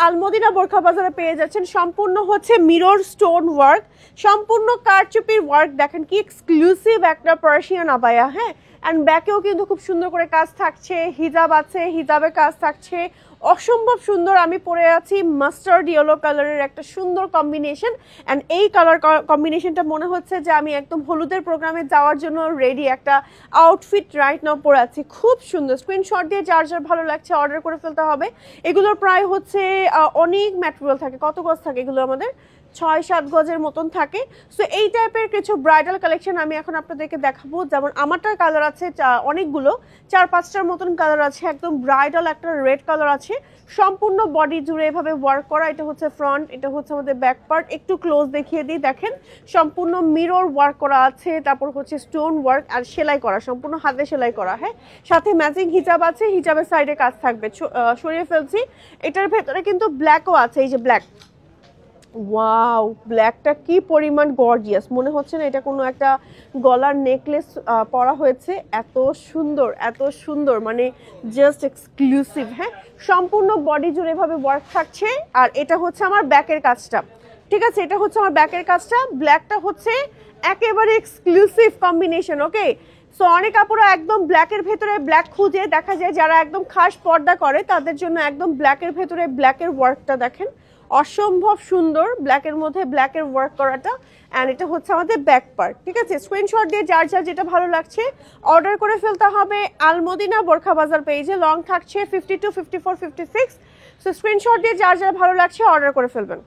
আলমদিনা বোরখা বাজারে পেয়ে যাচ্ছেন সম্পূর্ণ হচ্ছে মিরর স্টোন ওয়ার্ক, সম্পূর্ণ কারচুপির ওয়ার্ক। দেখেন কি এক্সক্লুসিভ একটা পার্সিয়ান আবায়া, হ্যাঁ। অ্যান্ড ব্যাকেও কিন্তু খুব সুন্দর করে কাজ থাকছে, হিজাব আছে, হিজাবে কাজ থাকছে, অসম্ভব সুন্দর। আমি পরে আছি মাস্টার্ড ইয়েলো কালারের একটা সুন্দর কম্বিনেশন। অ্যান্ড এই কালার কম্বিনেশনটা মনে হচ্ছে যে আমি একদম হলুদের প্রোগ্রামে যাওয়ার জন্য রেডি একটা আউটফিট রাইট নাও পরে আছি। খুব সুন্দর, স্ক্রিনশট দিয়ে যার যার ভালো লাগছে অর্ডার করে ফেলতে হবে। এগুলোর প্রায় হচ্ছে অনেক ম্যাটেরিয়াল থাকে। কত গজ থাকে এগুলো? আমাদের 6-7 গজের মতন থাকে। সো এই টাইপের কিছু ব্রাইডাল কালেকশন আমি এখন আপনাদেরকে দেখাবো। যেমন আমারটার কালার আছে অনেকগুলো, 4-5টার মতন কালার আছে। একদম ব্রাইডাল একটা রেড কালার আছে, সম্পূর্ণ বডি জুড়ে এভাবে ওয়ার্ক করা। এটা হচ্ছে ফ্রন্ট, এটা হচ্ছে আমাদের ব্যাক পার্ট। একটু ক্লোজ দেখিয়ে দিই, দেখেন সম্পূর্ণ মিরর ওয়ার্ক করা আছে, তারপর হচ্ছে স্টোন ওয়ার্ক আর সেলাই করা, সম্পূর্ণ হাতে সেলাই করা, হ্যাঁ। সাথে ম্যাচিং হিজাব আছে, হিজাবের সাইডে কাজ থাকবে। সরিয়ে ফেলছি। এটার ভেতরে কিন্তু ব্ল্যাকও আছে, এই যে ব্ল্যাক। ওয়াও, ব্ল্যাকটা কি পরিমাণ গর্জিয়াস, মনে হচ্ছে না এটা কোনো একটা গলার নেকলেস পরা হয়েছে। এত সুন্দর, এত সুন্দর, মানে জাস্ট এক্সক্লুসিভ, হ্যাঁ। সম্পূর্ণ বডি জুড়ে এভাবে ওয়ার্ক থাকছে। আর এটা হচ্ছে আমার ব্যাকের কাজটা, ঠিক আছে, এটা হচ্ছে আমার ব্যাকের কাজটা। ব্ল্যাকটা হচ্ছে একেবারে এক্সক্লুসিভ কম্বিনেশন, ওকে। সো অনেক আপুরা একদম ব্ল্যাকের ভেতরে ব্ল্যাক খুঁজে, দেখা যায় যারা একদম খাস পর্দা করে তাদের জন্য একদম ব্ল্যাকের ভেতরে ব্ল্যাকের ওয়ার্কটা দেখেন, অসম্ভব সুন্দর ব্ল্যাকের মধ্যে ব্ল্যাকের ওয়ার্ক করাটা। অ্যান্ড এটা হচ্ছে আমাদের ব্যাক পার্ট, ঠিক আছে। স্ক্রিনশট দিয়ে যার যার যেটা ভালো লাগছে অর্ডার করে ফেলতে হবে আলমদিনা বোরখা বাজার পেজে। লং থাকছে 52, 54, 56। সো স্ক্রিনশট দিয়ে যার যার ভালো লাগছে অর্ডার করে ফেলবেন।